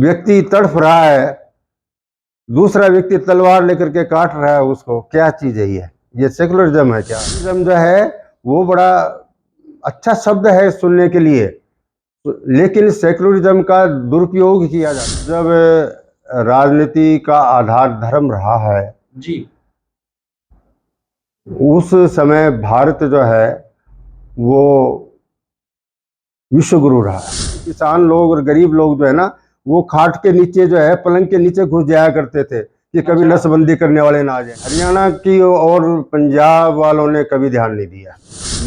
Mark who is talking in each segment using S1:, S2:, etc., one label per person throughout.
S1: व्यक्ति तड़फ रहा है, दूसरा व्यक्ति तलवार लेकर के काट रहा है उसको, क्या चीज है ये सेकुलरिज्म है क्या? सेकुलरिज्म जो है वो बड़ा अच्छा शब्द है सुनने के लिए, लेकिन सेकुलरिज्म का दुरुपयोग किया जाता है। जब राजनीति का आधार धर्म रहा है
S2: जी,
S1: उस समय भारत जो है वो विश्व गुरु रहा है। किसान लोग और गरीब लोग जो है ना, वो खाट के नीचे जो है, पलंग के नीचे घुस जाया करते थे कि कभी नसबंदी करने वाले ना आ जाए। हरियाणा की और पंजाब वालों ने कभी ध्यान नहीं दिया।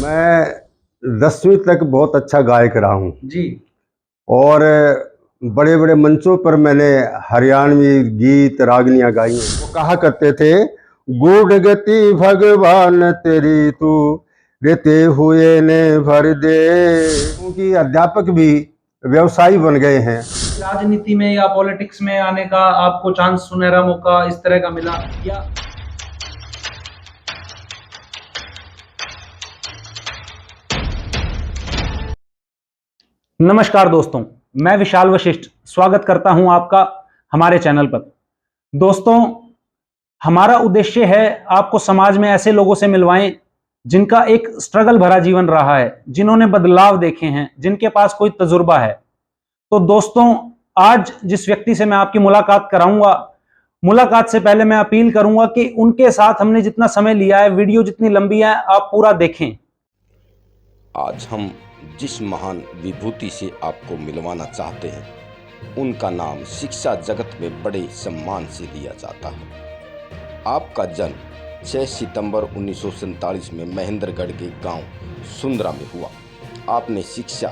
S1: मैं 10वीं तक बहुत अच्छा गायक रहा हूँ
S2: जी,
S1: और बड़े बड़े मंचों पर मैंने हरियाणवी गीत रागनियां गाई हैं। वो कहा करते थे, गुड गति भगवान तेरी तू देते हुए ने भर दे। क्योंकि अध्यापक भी व्यवसायी बन गए हैं।
S2: राजनीति में या पॉलिटिक्स में आने का आपको चांस, सुनहरा मौका इस तरह का मिला या? नमस्कार दोस्तों, मैं विशाल वशिष्ठ स्वागत करता हूं आपका हमारे चैनल पर। दोस्तों, हमारा उद्देश्य है आपको समाज में ऐसे लोगों से मिलवाएं जिनका एक स्ट्रगल भरा जीवन रहा है, जिन्होंने बदलाव देखे हैं, जिनके पास कोई तजुर्बा है। तो दोस्तों, आज जिस व्यक्ति से मैं आपकी मुलाकात कराऊंगा, मुलाकात से पहले मैं अपील करूंगा कि उनके साथ हमने जितना समय लिया है, वीडियो जितनी लंबी है, आप पूरा देखें।
S3: आज हम जिस महान विभूति से आपको मिलवाना चाहते हैं, उनका नाम शिक्षा जगत में बड़े सम्मान से लिया जाता है। आपका जन्म 6 सितंबर 1947 में महेंद्रगढ़ के गांव सुंदरा में हुआ। आपने शिक्षा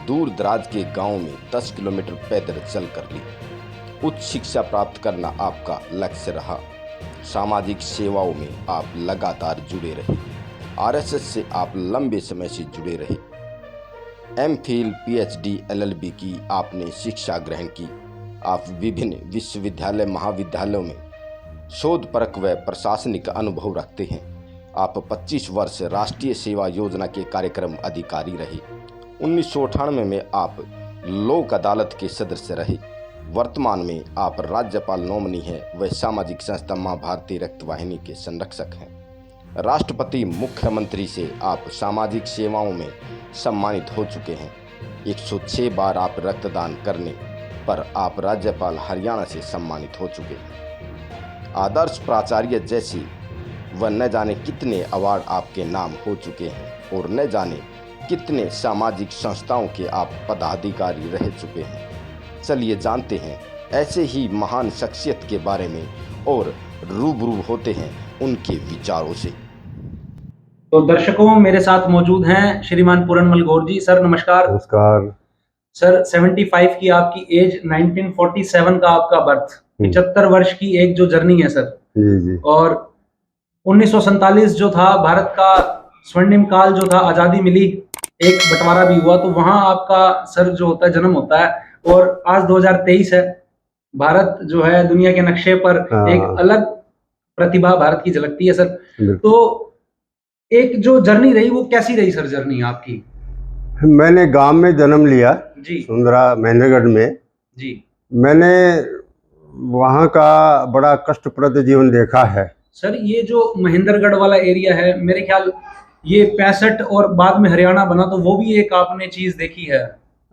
S3: दूर दराज के गांव में 10 किलोमीटर पैदल चल कर ली। उच्च शिक्षा प्राप्त करना आपका लक्ष्य रहा। सामाजिक सेवाओं में आप लगातार जुड़े रहे। आरएसएस से आप लंबे समय से जुड़े रहे। एमफिल, पीएचडी, एलएलबी की आपने शिक्षा ग्रहण की। आप विभिन्न विश्वविद्यालय, महाविद्यालयों में शोधपरक व प्रशासनिक अनुभव रखते हैं। आप 25 वर्ष राष्ट्रीय सेवा योजना के कार्यक्रम अधिकारी रहे। 1998 में आप लोक अदालत के सदस्य रहे। वर्तमान में आप राज्यपाल नॉमिनी हैं व सामाजिक संस्था मां भारती रक्तवाहिनी के संरक्षक हैं। राष्ट्रपति, मुख्यमंत्री से आप सामाजिक सेवाओं में सम्मानित हो चुके हैं। 106 बार आप रक्तदान करने पर आप राज्यपाल हरियाणा से सम्मानित हो चुके हैं। आदर्श प्राचार्य जैसी व न जाने कितने अवार्ड आपके नाम हो चुके हैं और न जाने कितने सामाजिक संस्थाओं के आप पदाधिकारी रह चुके हैं। चलिए जानते हैं ऐसे ही महान शख्सियत के बारे में और रूबरू होते हैं उनके विचारों से।
S2: तो दर्शकों, मेरे साथ मौजूद हैं श्रीमान पूरनमल गौर जी। सर नमस्कार।
S1: नमस्कार
S2: सर, 75 की आपकी एज, 1947 का आपका बर्थ, 75 वर्ष की एक जो जर्नी है सर।
S1: जी।
S2: और 1947 जो था भारत का स्वर्णिम काल जो था, आजादी मिली, एक बंटवारा भी हुआ, तो वहां आपका सर जो होता है जन्म होता है। और आज 2023 है, भारत जो है दुनिया के नक्शे पर एक अलग प्रतिभा भारत की झलकती है सर। तो एक जो जर्नी रही वो कैसी रही सर, जर्नी आपकी?
S1: मैंने गांव में जन्म लिया
S2: जी,
S1: सुंदरा महेंद्रगढ़ में।
S2: जी।
S1: मैंने वहाँ का बड़ा कष्टप्रद जीवन देखा है।
S2: सर, ये जो महेंद्रगढ़ वाला एरिया है, मेरे ख्याल ये 65 और बाद में हरियाणा बना, तो वो भी एक आपने चीज देखी है?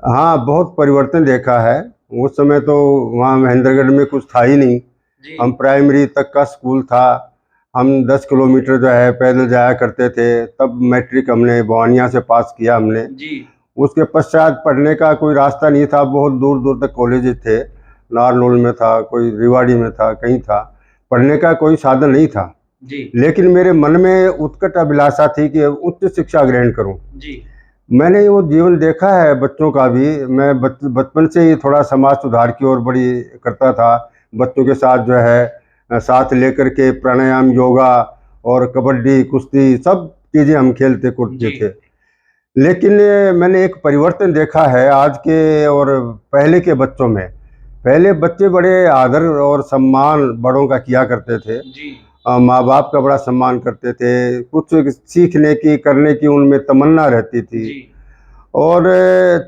S1: हाँ, बहुत परिवर्तन देखा है। उस समय तो वहाँ महेंद्रगढ़ में कुछ था ही नहीं। हम प्राइमरी तक का स्कूल था, हम 10 किलोमीटर जो है पैदल जाया करते थे। तब मैट्रिक हमने बवानिया से पास किया हमने
S2: जी।
S1: उसके पश्चात पढ़ने का कोई रास्ता नहीं था। बहुत दूर दूर तक कॉलेज थे, नारनौल में था, कोई रिवाड़ी में था, कहीं था। पढ़ने का कोई साधन नहीं था
S2: जी।
S1: लेकिन मेरे मन में उत्कट अभिलाषा थी कि उच्च शिक्षा ग्रहण करूं।
S2: जी।
S1: मैंने वो जीवन देखा है बच्चों का भी। मैं बचपन से ही थोड़ा समाज सुधार की ओर बड़ी करता था। बच्चों के साथ जो है साथ लेकर के प्राणायाम, योगा और कबड्डी, कुश्ती सब चीज़ें हम खेलते कूदते थे। लेकिन मैंने एक परिवर्तन देखा है आज के और पहले के बच्चों में। पहले बच्चे बड़े आदर और सम्मान बड़ों का किया करते थे। माँ बाप का बड़ा सम्मान करते थे। कुछ सीखने की, करने की उनमें तमन्ना रहती थी। और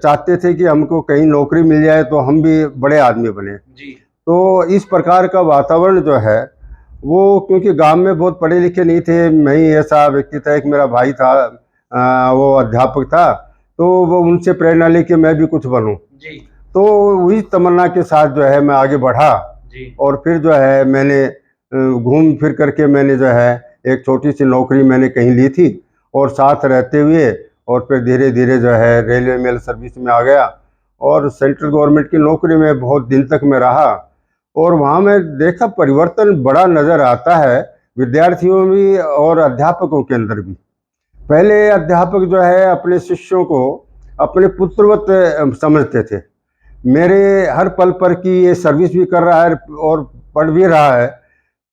S1: चाहते थे कि हमको कहीं नौकरी मिल जाए तो हम भी बड़े आदमी बने।
S2: जी
S1: तो इस प्रकार का वातावरण जो है वो, क्योंकि गांव में बहुत पढ़े लिखे नहीं थे, मैं ही ऐसा व्यक्ति था, एक मेरा भाई था वो अध्यापक था, तो वो उनसे प्रेरणा लेके मैं भी कुछ बनूं।
S2: जी
S1: तो वही तमन्ना के साथ जो है मैं आगे बढ़ा।
S2: जी
S1: और फिर जो है मैंने घूम फिर करके मैंने जो है एक छोटी सी नौकरी मैंने कहीं ली थी, और साथ रहते हुए और फिर धीरे धीरे जो है रेलवे मेल सर्विस में आ गया, और सेंट्रल गवर्नमेंट की नौकरी में बहुत दिन तक मैं रहा। और वहाँ मैं देखा परिवर्तन बड़ा नज़र आता है, विद्यार्थियों में भी और अध्यापकों के अंदर भी। पहले अध्यापक जो है अपने शिष्यों को अपने पुत्रवत समझते थे। मेरे हर पल पर की ये सर्विस भी कर रहा है और पढ़ भी रहा है,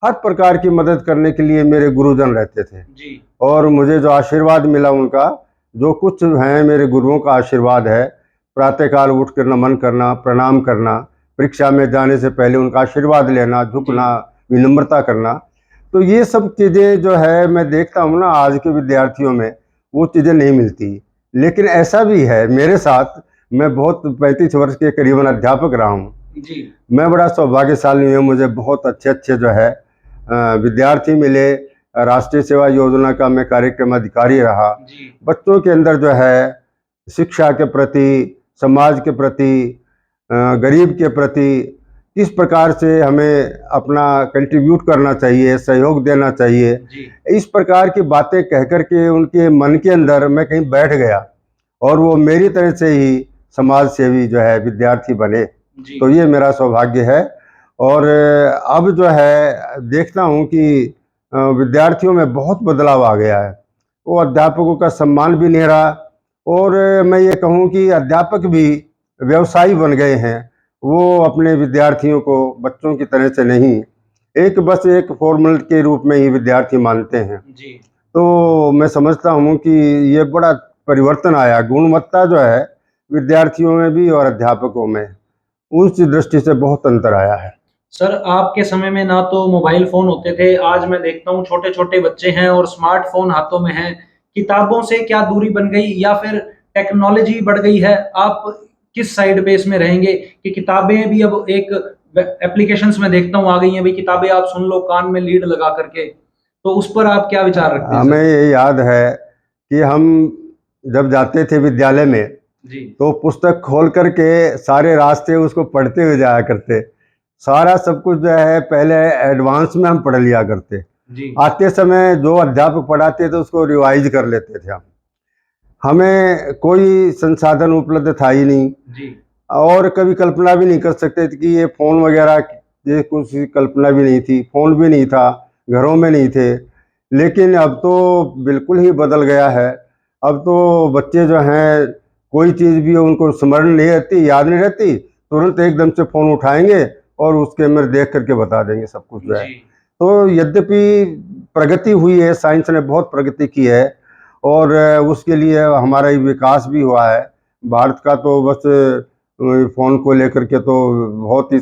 S1: हर प्रकार की मदद करने के लिए मेरे गुरुजन रहते थे।
S2: जी
S1: और मुझे जो आशीर्वाद मिला उनका, जो कुछ हैं मेरे गुरुओं का आशीर्वाद है, प्रातःकाल उठ कर नमन करना, प्रणाम करना, परीक्षा में जाने से पहले उनका आशीर्वाद लेना, झुकना, विनम्रता करना, तो ये सब चीज़ें जो है मैं देखता हूँ ना आज के विद्यार्थियों में वो चीज़ें नहीं मिलती। लेकिन ऐसा भी है मेरे साथ, मैं बहुत 35 वर्ष के करीबन अध्यापक रहा हूँ।
S2: जी
S1: मैं बड़ा सौभाग्यशाली हूँ, मुझे बहुत अच्छे अच्छे जो है विद्यार्थी मिले। राष्ट्रीय सेवा योजना का मैं कार्यक्रम अधिकारी रहा।
S2: जी
S1: बच्चों के अंदर जो है शिक्षा के प्रति, समाज के प्रति, गरीब के प्रति किस प्रकार से हमें अपना कंट्रीब्यूट करना चाहिए, सहयोग देना चाहिए,
S2: जी
S1: इस प्रकार की बातें कह कर के उनके मन के अंदर मैं कहीं बैठ गया, और वो मेरी तरह से ही समाज सेवी जो है विद्यार्थी बने।
S2: जी
S1: तो ये मेरा सौभाग्य है। और अब जो है देखता हूँ कि विद्यार्थियों में बहुत बदलाव आ गया है, वो अध्यापकों का सम्मान भी नहीं रहा। और मैं ये कहूँ कि अध्यापक भी व्यवसायी बन गए हैं, वो अपने विद्यार्थियों को बच्चों की तरह से नहीं, एक बस एक फॉर्मल के रूप में ही विद्यार्थी मानते हैं।
S2: जी
S1: तो मैं समझता हूँ कि ये बड़ा परिवर्तन आया, गुणवत्ता जो है विद्यार्थियों में भी और अध्यापकों में, उस दृष्टि से बहुत अंतर आया है।
S2: सर, आपके समय में ना तो मोबाइल फ़ोन होते थे, आज मैं देखता हूँ छोटे-छोटे बच्चे हैं और स्मार्टफ़ोन हाथों में है। किताबों से क्या दूरी बन गई या फिर टेक्नोलॉजी बढ़ गई है? आप किस साइड पे इसमें रहेंगे कि किताबें भी अब एक एप्लीकेशंस में देखता हूँ आ गई हैं, भाई किताबें आप सुन लो कान में लीड लगा करके, तो उस पर आप क्या विचार रखते हैं
S1: हमें
S2: सर?
S1: ये याद है कि हम जब जाते थे विद्यालय में,
S2: जी,
S1: तो पुस्तक खोल करके सारे रास्ते उसको पढ़ते हुए जाया करते। सारा सब कुछ जो है पहले एडवांस में हम पढ़ लिया करते।
S2: जी,
S1: आते समय जो अध्यापक पढ़ाते थे उसको रिवाइज कर लेते थे हम। हमें कोई संसाधन उपलब्ध था ही नहीं,
S2: जी,
S1: और कभी कल्पना भी नहीं कर सकते थे कि ये फ़ोन वगैरह, ये कुछ कल्पना भी नहीं थी, फ़ोन भी नहीं था, घरों में नहीं थे। लेकिन अब तो बिल्कुल ही बदल गया है। अब तो बच्चे जो हैं कोई चीज़ भी उनको स्मरण नहीं रहती, याद नहीं रहती, तुरंत एकदम से फ़ोन उठाएंगे और उसके अंदर देख करके बता देंगे सब कुछ जो है।
S2: जी,
S1: तो यद्यपि प्रगति हुई है, साइंस ने बहुत प्रगति की है, और उसके लिए हमारा ये विकास भी हुआ है। भारत का तो बस फ़ोन को लेकर के तो बहुत ही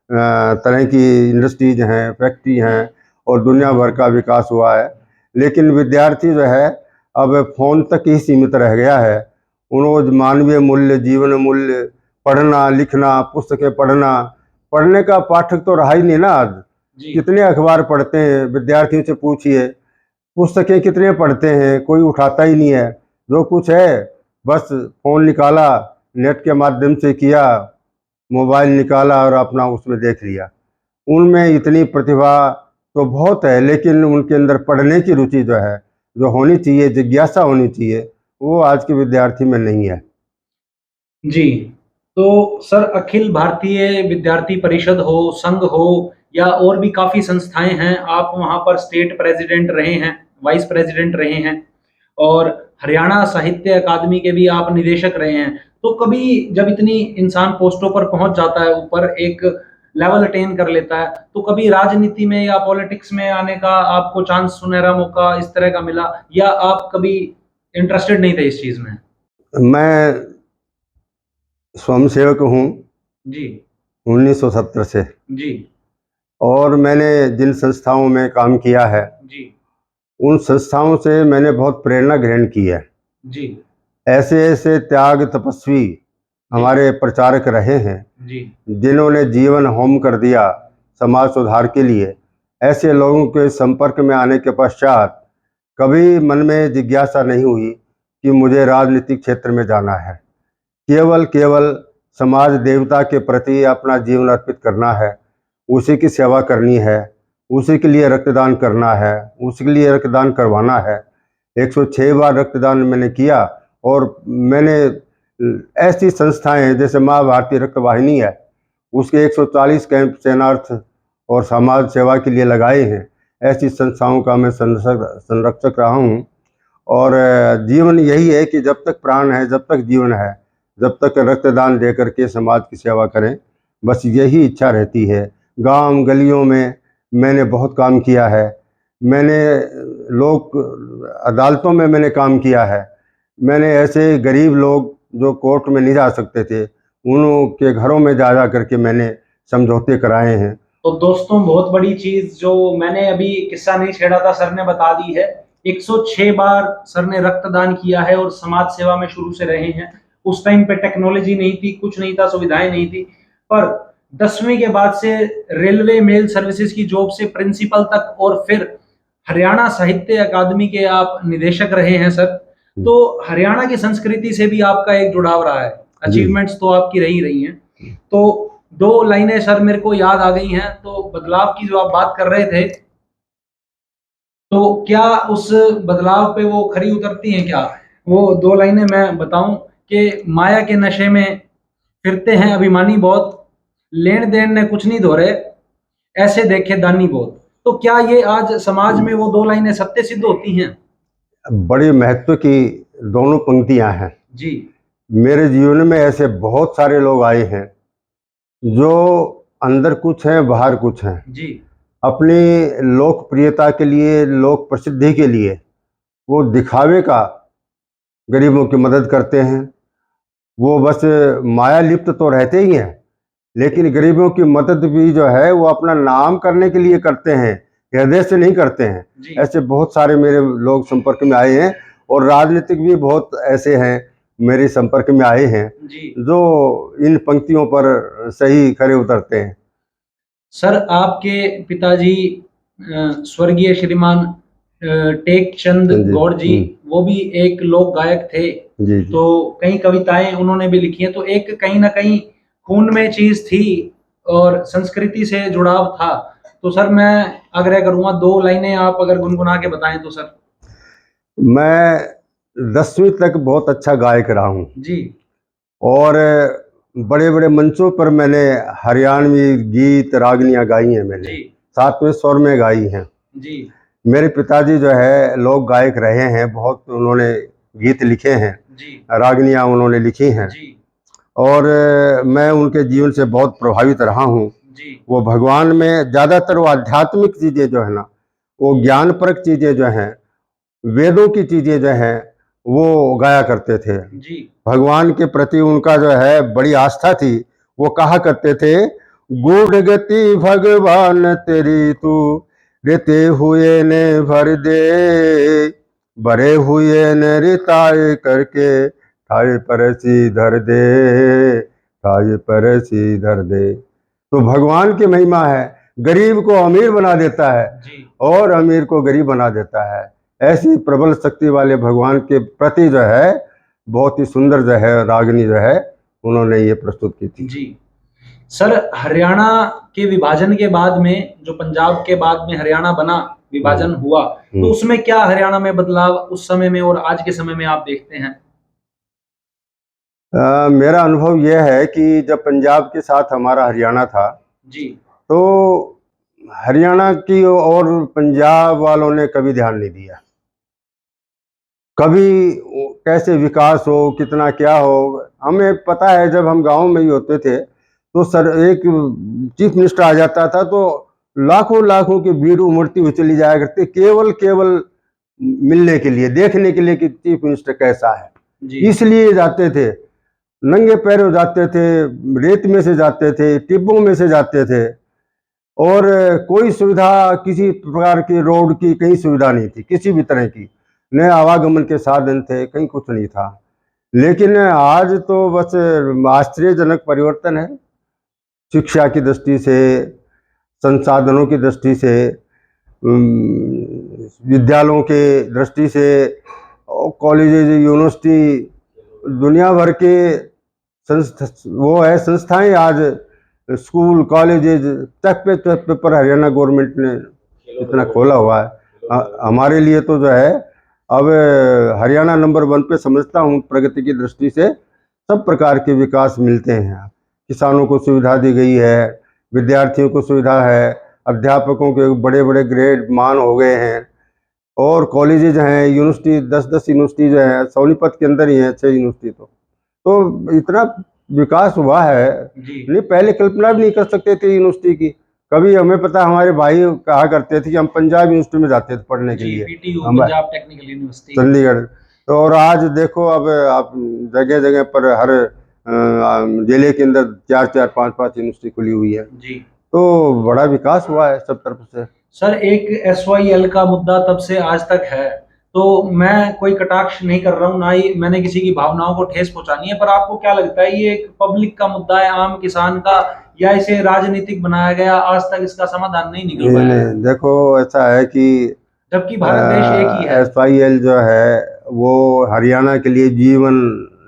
S1: तरह की इंडस्ट्रीज हैं, फैक्ट्री हैं, और दुनिया भर का विकास हुआ है। लेकिन विद्यार्थी जो है अब फ़ोन तक ही सीमित रह गया है। उन्होंने मानवीय मूल्य, जीवन मूल्य, पढ़ना लिखना, पुस्तकें पढ़ना, पढ़ने का पाठक तो रहा ही नहीं ना आज।
S2: जी,
S1: कितने अखबार पढ़ते हैं, विद्यार्थियों से पूछिए, पुस्तकें कितने पढ़ते हैं, कोई उठाता ही नहीं है। जो कुछ है बस फ़ोन निकाला, नेट के माध्यम से किया, मोबाइल निकाला और अपना उसमें देख लिया। उनमें इतनी प्रतिभा तो बहुत है, लेकिन उनके अंदर पढ़ने की रुचि जो है, जो होनी चाहिए, जिज्ञासा होनी चाहिए, वो आज के विद्यार्थी में नहीं है।
S2: जी। तो सर, अखिल भारतीय विद्यार्थी परिषद हो, संघ हो या और भी काफ़ी संस्थाएँ हैं, आप वहाँ पर स्टेट प्रेज़िडेंट रहे हैं, वाइस प्रेज़िडेंट रहे हैं और हरियाणा साहित्य अकादमी के भी आप निदेशक रहे हैं। तो कभी जब इतनी इंसान पोस्टों पर पहुँच जाता है, ऊपर एक लेवल अटेन कर लेता है, तो कभी राजनीति में या पॉलिटिक्स में आने का आपको चांस, सुनहरा मौका इस तरह का मिला या आप कभी इंटरेस्टेड नहीं थे इस चीज़ में?
S1: मैं स्वयंसेवक हूँ
S2: जी,
S1: 1970 से,
S2: जी,
S1: और मैंने जिन संस्थाओं में काम किया है,
S2: जी,
S1: उन संस्थाओं से मैंने बहुत प्रेरणा ग्रहण की है।
S2: जी,
S1: ऐसे ऐसे त्याग तपस्वी हमारे प्रचारक रहे हैं
S2: जी
S1: जिन्होंने जीवन होम कर दिया समाज सुधार के लिए। ऐसे लोगों के संपर्क में आने के पश्चात कभी मन में जिज्ञासा नहीं हुई कि मुझे राजनीतिक क्षेत्र में जाना है। केवल केवल समाज देवता के प्रति अपना जीवन अर्पित करना है, उसी की सेवा करनी है, उसी के लिए रक्तदान करना है, उसी के लिए रक्तदान करवाना है। 106 बार रक्तदान मैंने किया और मैंने ऐसी संस्थाएं जैसे माँ भारतीय रक्त वाहिनी है, उसके 140 कैंप सेनार्थ और समाज सेवा के लिए लगाए हैं। ऐसी संस्थाओं का मैं संरक्षक रहा हूँ। और जीवन यही है कि जब तक प्राण है, जब तक जीवन है, जब तक रक्तदान दे करके समाज की सेवा करें, बस यही इच्छा रहती है। गांव गलियों में मैंने बहुत काम किया है। मैंने लोक अदालतों में मैंने काम किया है। मैंने ऐसे गरीब लोग जो कोर्ट में नहीं जा सकते थे, उनके घरों में जा करके मैंने समझौते कराए हैं।
S2: तो दोस्तों, बहुत बड़ी चीज जो मैंने अभी किस्सा नहीं छेड़ा था, सर ने बता दी है। 106 बार सर ने रक्तदान किया है और समाज सेवा में शुरू से रहे हैं। उस टाइम पे टेक्नोलॉजी नहीं थी, कुछ नहीं था, सुविधाएं नहीं थी, पर 10वीं के बाद से रेलवे मेल सर्विसेज की जॉब से प्रिंसिपल तक, और फिर हरियाणा साहित्य अकादमी के आप निदेशक रहे हैं सर। तो हरियाणा की संस्कृति से भी आपका एक जुड़ाव रहा है, अचीवमेंट्स तो आपकी रही हैं। तो 2 लाइनें सर मेरे को याद आ गई हैं। तो बदलाव की जो आप बात कर रहे थे, तो क्या उस बदलाव पे वो खरी उतरती हैं क्या? वो 2 लाइनें मैं बताऊं कि माया के नशे में फिरते हैं अभिमानी बहुत, लेन देन ने कुछ नहीं धोरे, ऐसे देखे दानी बहुत। तो क्या ये आज समाज में वो 2 लाइनें सत्य सिद्ध होती हैं?
S1: बड़ी महत्व की दोनों पंक्तियां हैं
S2: जी
S1: मेरे जीवन में। ऐसे बहुत सारे लोग आए हैं जो अंदर कुछ हैं, बाहर कुछ हैं।
S2: जी
S1: अपनी लोकप्रियता के लिए, लोक प्रसिद्धि के लिए वो दिखावे का गरीबों की मदद करते हैं। वो बस माया लिप्त तो रहते ही हैं, लेकिन गरीबों की मदद भी जो है वो अपना नाम करने के लिए करते हैं, हृदय से नहीं करते हैं।
S2: जी
S1: ऐसे बहुत सारे मेरे लोग संपर्क में आए हैं और राजनीतिक भी बहुत ऐसे हैं मेरे संपर्क में आए हैं
S2: जी
S1: जो इन पंक्तियों पर सही खरे उतरते हैं।
S2: सर, आपके पिताजी स्वर्गीय श्रीमान टेक चंद
S1: जी,
S2: गौड़ जी, वो भी एक लोक गायक थे।
S1: जी जी।
S2: तो कई कविताएं उन्होंने भी लिखी हैं। तो एक कहीं ना कहीं खून में चीज थी और संस्कृति से जुड़ाव था। तो सर मैं आग्रह करूंगा 2 लाइनें आप अगर गुनगुना के बताएं तो सर।
S1: मैं 10वीं तक बहुत अच्छा गायक रहा हूँ
S2: जी
S1: और बड़े बड़े मंचों पर मैंने हरियाणवी गीत रागनियाँ गाई हैं मैंने,
S2: जी
S1: 7वें स्वर में गाई हैं।
S2: जी
S1: मेरे पिताजी जो है लोक गायक रहे हैं, बहुत उन्होंने गीत लिखे हैं,
S2: जी
S1: रागनियाँ उन्होंने लिखी हैं।
S2: जी
S1: और मैं उनके जीवन से बहुत प्रभावित रहा हूँ।
S2: जी
S1: वो भगवान में ज़्यादातर वो आध्यात्मिक चीज़ें जो है ना, वो ज्ञानपरक चीज़ें जो हैं, वेदों की चीज़ें जो हैं, वो गाया करते थे।
S2: जी
S1: भगवान के प्रति उनका जो है बड़ी आस्था थी। वो कहा करते थे, गूढ़ गति भगवान तेरी तू, देते हुए ने भर दे, बड़े हुए ने रिताए करके, ठाए परसी धर दे, ठाए परसी धर दे। तो भगवान की महिमा है, गरीब को अमीर बना देता है
S2: जी
S1: और अमीर को गरीब बना देता है। ऐसी प्रबल शक्ति वाले भगवान के प्रति जो है बहुत ही सुंदर जो है रागनी जो है उन्होंने ये प्रस्तुत की थी।
S2: जी सर, हरियाणा के विभाजन के बाद में, जो पंजाब के बाद में हरियाणा बना, विभाजन हुआ, तो उसमें क्या हरियाणा में बदलाव उस समय में और आज के समय में आप देखते हैं?
S1: मेरा अनुभव यह है कि जब पंजाब के साथ हमारा हरियाणा था
S2: जी
S1: तो हरियाणा की और पंजाब वालों ने कभी ध्यान नहीं दिया। कभी कैसे विकास हो, कितना क्या हो, हमें पता है। जब हम गांव में ही होते थे तो सर एक चीफ मिनिस्टर आ जाता था तो लाखों लाखों की भीड़ उमड़ती हुई चली जाया करती, केवल केवल मिलने के लिए, देखने के लिए कि चीफ मिनिस्टर कैसा है।
S2: जी
S1: इसलिए जाते थे, नंगे पैरों जाते थे, रेत में से जाते थे, टिब्बों में से जाते थे और कोई सुविधा किसी प्रकार की, रोड की कहीं सुविधा नहीं थी किसी भी तरह की, न आवागमन के साधन थे, कहीं कुछ नहीं था। लेकिन आज तो बस आश्चर्यजनक परिवर्तन है, शिक्षा की दृष्टि से, संसाधनों की दृष्टि से, विद्यालयों के दृष्टि से, कॉलेजेज, यूनिवर्सिटी, दुनिया भर के संस्थाएं आज, स्कूल, कॉलेजेज तक पे पर हरियाणा गवर्नमेंट ने इतना खोला हुआ है। हमारे लिए तो जो है अब हरियाणा नंबर 1 पे समझता हूँ। प्रगति की दृष्टि से सब प्रकार के विकास मिलते हैं। किसानों को सुविधा दी गई है, विद्यार्थियों को सुविधा है, अध्यापकों के बड़े बड़े ग्रेड मान हो गए हैं, और कॉलेजेज हैं, यूनिवर्सिटी 10-10 यूनिवर्सिटी जो है, सोनीपत के अंदर ही है 6 यूनिवर्सिटी। तो इतना विकास हुआ है, नहीं पहले कल्पना भी नहीं कर सकते थे यूनिवर्सिटी की। कभी हमें पता, हमारे भाई कहा करते थे कि हम पंजाब यूनिवर्सिटी में जाते थे पढ़ने के लिए,
S2: पंजाब टेक्निकल यूनिवर्सिटी,
S1: चंडीगढ़। तो और आज देखो, अब आप जगह जगह पर हर जिले के अंदर 4-4, 5-5 यूनिवर्सिटी खुली हुई है
S2: जी।
S1: तो बड़ा विकास हुआ है सब तरफ से।
S2: सर, एक SYL का मुद्दा तब से आज तक है, तो मैं कोई कटाक्ष नहीं कर रहा हूँ, ना ही मैंने किसी की भावनाओं को ठेस पहुंचानी है, पर आपको क्या लगता है ये एक पब्लिक का मुद्दा है, आम किसान का, या इसे राजनीतिक बनाया गया, आज तक इसका समाधान नहीं निकल पाया?
S1: नहीं, देखो ऐसा है कि
S2: जबकि भारत देश एक ही है।
S1: SYL जो है वो हरियाणा के लिए जीवन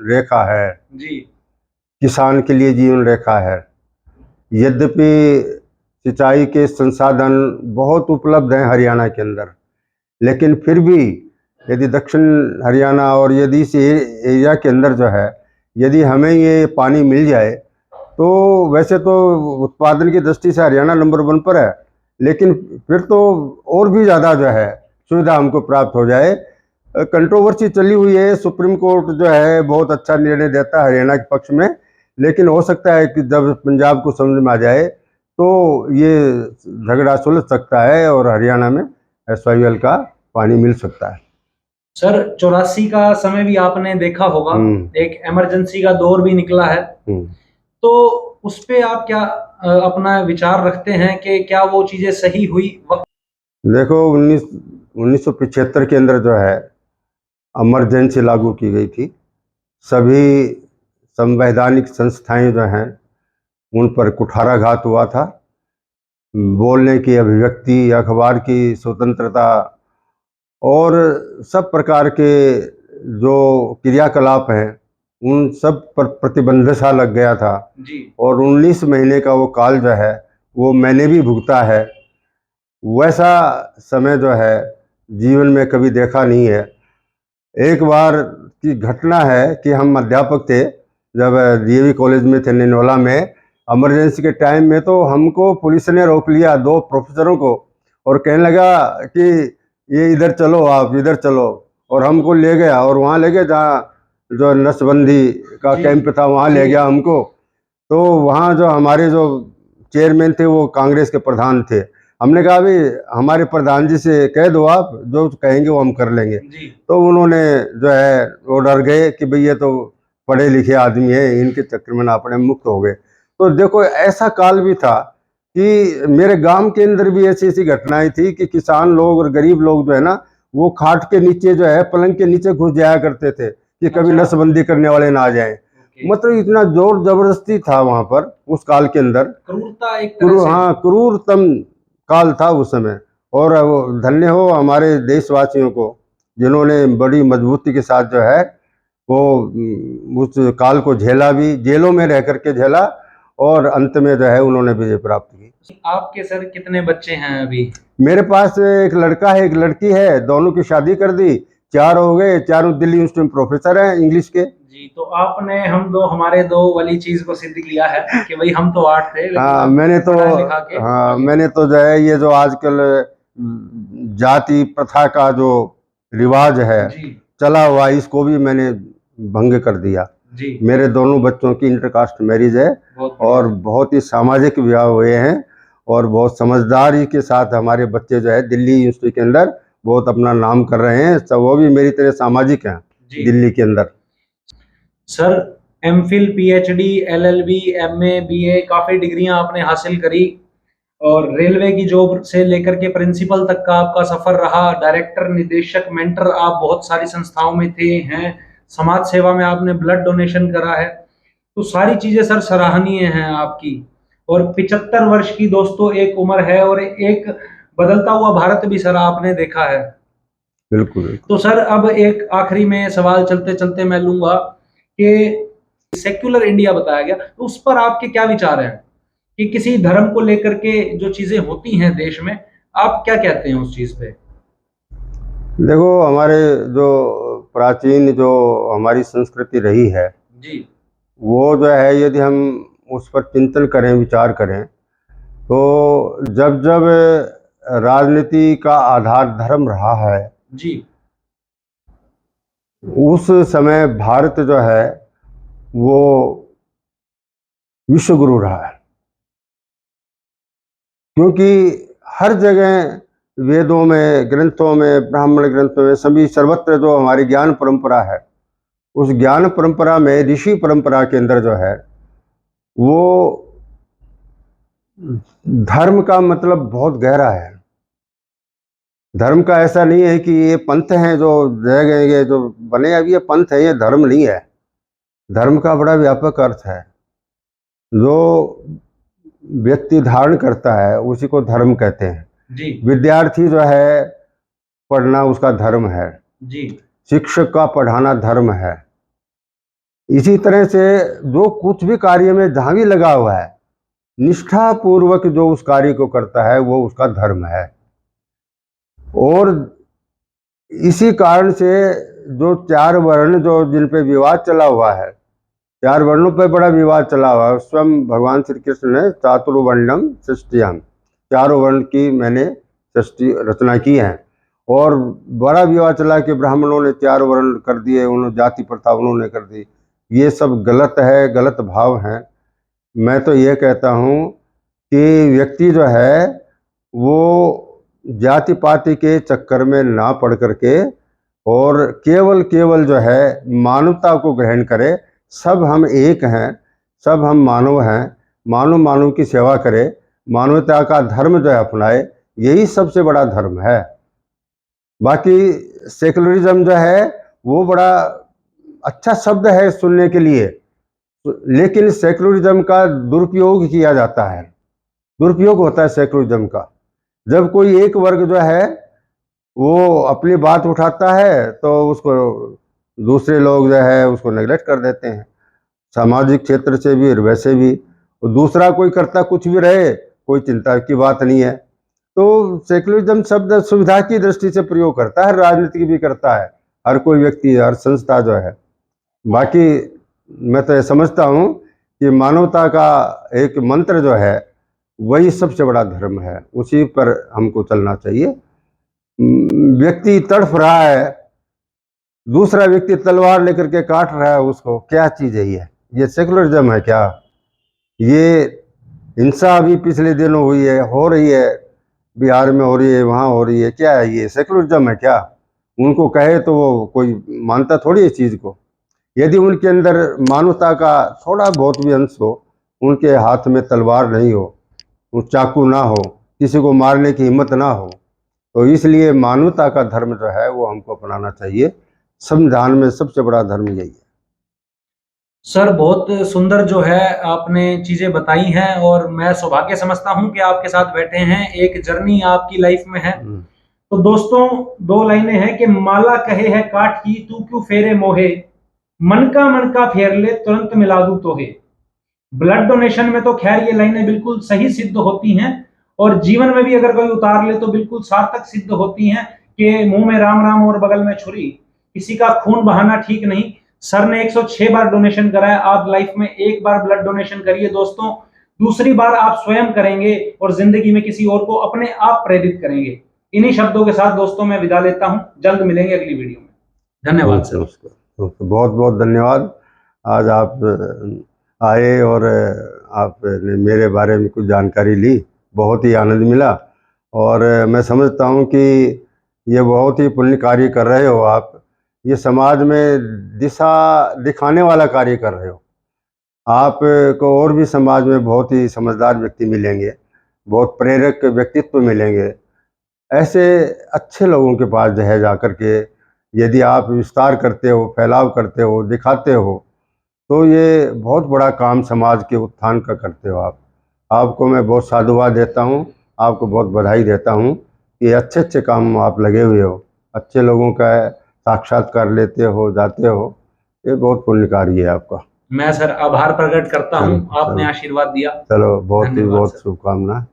S1: रेखा है
S2: जी,
S1: किसान के लिए जीवन रेखा है। यद्यपि सिंचाई के संसाधन बहुत उपलब्ध हैं हरियाणा के अंदर, लेकिन फिर भी यदि दक्षिण हरियाणा और यदि इस एरिया के अंदर जो है, यदि हमें ये पानी मिल जाए तो वैसे तो उत्पादन की दृष्टि से हरियाणा नंबर 1 पर है, लेकिन फिर तो और भी ज़्यादा जो है सुविधा हमको प्राप्त हो जाए। कंट्रोवर्सी चली हुई है, सुप्रीम कोर्ट जो है बहुत अच्छा निर्णय देता है हरियाणा के पक्ष में, लेकिन हो सकता है कि जब पंजाब को समझ में आ जाए तो ये झगड़ा सुलझ सकता है और हरियाणा में SYL का पानी मिल सकता है।
S2: सर 84 का समय भी आपने देखा होगा, एक इमरजेंसी का दौर भी निकला है, तो उस पे आप क्या अपना विचार रखते हैं कि क्या वो चीजें सही हुई?
S1: देखो 1975 के अंदर जो है इमरजेंसी लागू की गई थी। सभी संवैधानिक संस्थाएं जो हैं उन पर कुठाराघात हुआ था। बोलने की अभिव्यक्ति, अखबार की स्वतंत्रता और सब प्रकार के जो क्रियाकलाप हैं उन सब पर प्रतिबंध सा लग गया था
S2: जी। और
S1: 19 महीने का वो काल जो है वो मैंने भी भुगता है। वैसा समय जो है जीवन में कभी देखा नहीं है। एक बार की घटना है कि हम अध्यापक थे, जब DAV कॉलेज में थे निनोला में, इमरजेंसी के टाइम में तो हमको पुलिस ने रोक लिया, 2 प्रोफेसरों को, और कहने लगा कि ये इधर चलो, आप इधर चलो, और हमको ले गया और वहाँ ले गया जहाँ जो नसबंदी का कैंप था वहाँ ले गया हमको। तो वहाँ जो हमारे जो चेयरमैन थे वो कांग्रेस के प्रधान थे। हमने कहा भाई हमारे प्रधान जी से कह दो, आप जो कहेंगे वो हम कर लेंगे। तो उन्होंने जो है वो डर गए कि भाई ये तो पढ़े लिखे आदमी है, इनके चक्कर में ना पड़े, मुक्त हो गए। तो देखो ऐसा काल भी था कि मेरे गांव के अंदर भी ऐसी ऐसी घटनाएं थी कि किसान लोग और गरीब लोग जो है ना वो खाट के नीचे जो है पलंग के नीचे घुस जाया करते थे कि कभी नसबंदी करने वाले ना आ जाएं। मतलब इतना जोर जबरदस्ती था वहां पर उस काल के अंदर,
S2: क्रूरता एक तरह से।
S1: हाँ, क्रूरतम काल था उस समय। और वो धन्य हो हमारे देशवासियों को जिन्होंने बड़ी मजबूती के साथ जो है वो उस काल को झेला, भी जेलों में रह करके झेला, और अंत में जो है उन्होंने विजय प्राप्त की।
S2: आपके सर कितने बच्चे हैं अभी?
S1: मेरे पास एक लड़का है, एक लड़की है, दोनों की शादी कर दी, 4 हो गए, चारों दिल्ली यूनिवर्सिटी में प्रोफेसर हैं इंग्लिश के।
S2: जी, तो आपने हमारे दो वाली चीज को सिद्ध किया है कि भाई हम तो 8 थे,
S1: हाँ मैंने तो जो है ये जो आजकल जाति प्रथा का जो रिवाज है चला हुआ, इसको भी मैंने भंग कर दिया जी। मेरे दोनों बच्चों की इंटरकास्ट मैरिज है और बहुत ही सामाजिक विवाह हुए हैं, और बहुत समझदारी के साथ हमारे बच्चे जो है दिल्ली यूनिवर्सिटी के अंदर बहुत अपना नाम कर रहे हैं। सब वो भी मेरी तरह सामाजिक हैं दिल्ली के अंदर।
S2: Sir MPhil, PhD, LLB, MA, BA काफी डिग्रियां आपने हासिल करी, और रेलवे की जॉब से लेकर के प्रिंसिपल तक का आपका सफर रहा, डायरेक्टर, निदेशक, मेंटर, आप बहुत सारी संस्थाओं में थे हैं, समाज सेवा में आपने ब्लड डोनेशन करा है, तो सारी चीजें सर सराहनीय हैं आपकी। और 75 वर्ष की दोस्तों एक उम्र है, और एक बदलता हुआ भारत भी सर आपने देखा है।
S1: बिल्कुल बिल्कुल।
S2: तो सर अब एक आखिरी में सवाल चलते चलते मैं लूंगा कि सेक्युलर इंडिया बताया गया, तो उस पर आपके क्या विचार हैं कि किसी धर्म को लेकर के जो चीजें होती हैं देश में, आप क्या कहते हैं उस चीज पे?
S1: देखो, हमारे जो प्राचीन जो हमारी संस्कृति रही है,
S2: जी
S1: वो जो है, यदि हम उस पर चिंतन करें, विचार करें, तो जब जब राजनीति का आधार धर्म रहा है,
S2: जी
S1: उस समय भारत जो है वो विश्व गुरु रहा है। क्योंकि हर जगह वेदों में, ग्रंथों में, ब्राह्मण ग्रंथों में, सभी सर्वत्र जो हमारी ज्ञान परंपरा है, उस ज्ञान परंपरा में, ऋषि परंपरा के अंदर जो है, वो धर्म का मतलब बहुत गहरा है। धर्म का ऐसा नहीं है कि ये पंथ हैं जो रह गए, ये जो बने अभी ये पंथ है, ये धर्म नहीं है। धर्म का बड़ा व्यापक अर्थ है। जो व्यक्ति धारण करता है उसी को धर्म कहते हैं।
S2: जी
S1: विद्यार्थी जो है, पढ़ना उसका धर्म है।
S2: जी
S1: शिक्षक का पढ़ाना धर्म है। इसी तरह से जो कुछ भी कार्य में जहाँ भी लगा हुआ है, निष्ठा पूर्वक जो उस कार्य को करता है, वो उसका धर्म है। और इसी कारण से जो चार वर्ण जो जिन पे विवाद चला हुआ है, चार वर्णों पे बड़ा विवाद चला हुआ है। स्वयं भगवान श्री कृष्ण ने चातुर्वर्णम सृष्टियाम, चारों वर्ण की मैंने सृष्टि रचना की है। और बड़ा विवाद चला कि ब्राह्मणों ने चार वर्ण कर दिए, उन्होंने जाति प्रथा उन्होंने कर दी। ये सब गलत है, गलत भाव है। मैं तो ये कहता हूँ कि व्यक्ति जो है वो जाति पाति के चक्कर में ना पड़ करके और केवल जो है मानवता को ग्रहण करे। सब हम एक हैं, सब हम मानव हैं, मानव की सेवा करे, मानवता का धर्म जो है अपनाए, यही सबसे बड़ा धर्म है। बाकी सेकुलरिज्म जो है वो बड़ा अच्छा शब्द है सुनने के लिए, लेकिन सेकुलरिज्म का दुरुपयोग किया जाता है। दुरुपयोग होता है सेकुलरिज्म का। जब कोई एक वर्ग जो है वो अपनी बात उठाता है तो उसको दूसरे लोग जो है उसको नेगलेक्ट कर देते हैं, सामाजिक क्षेत्र से भी और वैसे भी। दूसरा कोई करता कुछ भी रहे, कोई चिंता की बात नहीं है। तो सेकुलरिज्म शब्द सुविधा की दृष्टि से प्रयोग करता है, राजनीति भी करता है हर कोई व्यक्ति, हर संस्था जो है। बाकी मैं तो ये समझता हूँ कि मानवता का एक मंत्र जो है वही सबसे बड़ा धर्म है, उसी पर हमको चलना चाहिए। व्यक्ति तड़फ रहा है, दूसरा व्यक्ति तलवार लेकर के काट रहा है उसको, क्या चीज़ है ये सेकुलरिज्म है क्या? ये हिंसा अभी पिछले दिनों हुई है, हो रही है, बिहार में हो रही है, वहाँ हो रही है, क्या है ये सेकुलरिज्म है क्या? उनको कहे तो वो कोई मानता थोड़ी इस चीज़ को। यदि उनके अंदर मानवता का थोड़ा बहुत भी अंश हो, उनके हाथ में तलवार नहीं हो, वो चाकू ना हो, किसी को मारने की हिम्मत ना हो, तो इसलिए मानवता का धर्म जो है वो हमको अपनाना चाहिए। संविधान में सबसे बड़ा धर्म यही है।
S2: सर बहुत सुंदर जो है आपने चीजें बताई हैं, और मैं सौभाग्य समझता हूं कि आपके साथ बैठे हैं, एक जर्नी आपकी लाइफ में है। तो दोस्तों, दो लाइनें हैं कि माला कहे है काट की, तू क्यों फेरे मोहे, मन का फेर ले, तुरंत मिला दूं तोहे। ब्लड डोनेशन में तो खैर ये लाइनें बिल्कुल सही सिद्ध होती हैं, और जीवन में भी अगर कोई उतार ले तो बिल्कुल सार्थक सिद्ध होती हैं कि मुंह में राम राम और बगल में छुरी, किसी का खून बहाना ठीक नहीं। सर ने 106 बार डोनेशन कराया, आप लाइफ में एक बार ब्लड डोनेशन करिए दोस्तों, दूसरी बार आप स्वयं करेंगे और जिंदगी में किसी और को अपने आप प्रेरित करेंगे। इन्हीं शब्दों के साथ दोस्तों मैं विदा लेता हूं, जल्द मिलेंगे अगली वीडियो में। धन्यवाद सर।
S1: बहुत बहुत धन्यवाद। आज आप आए और आपने मेरे बारे में कुछ जानकारी ली, बहुत ही आनंद मिला। और मैं समझता हूँ कि ये बहुत ही पुण्य कार्य कर रहे हो आप। ये समाज में दिशा दिखाने वाला कार्य कर रहे हो। आप को और भी समाज में बहुत ही समझदार व्यक्ति मिलेंगे, बहुत प्रेरक व्यक्तित्व मिलेंगे। ऐसे अच्छे लोगों के पास जो है जा कर के यदि आप विस्तार करते हो, फैलाव करते हो, दिखाते हो, तो ये बहुत बड़ा काम समाज के उत्थान का करते हो आप। आपको मैं बहुत साधुवाद देता हूँ, आपको बहुत बधाई देता हूँ कि अच्छे अच्छे काम में आप लगे हुए हो, अच्छे लोगों का साक्षात्कार लेते हो, जाते हो, ये बहुत पुण्य कार्य है आपका।
S2: मैं सर आभार प्रकट करता हूँ,
S1: चलो
S2: आपने
S1: चलो
S2: आशीर्वाद दिया।
S1: चलो, बहुत ही
S2: धन्यवाद
S1: बहुत
S2: सर।
S1: शुभकामना।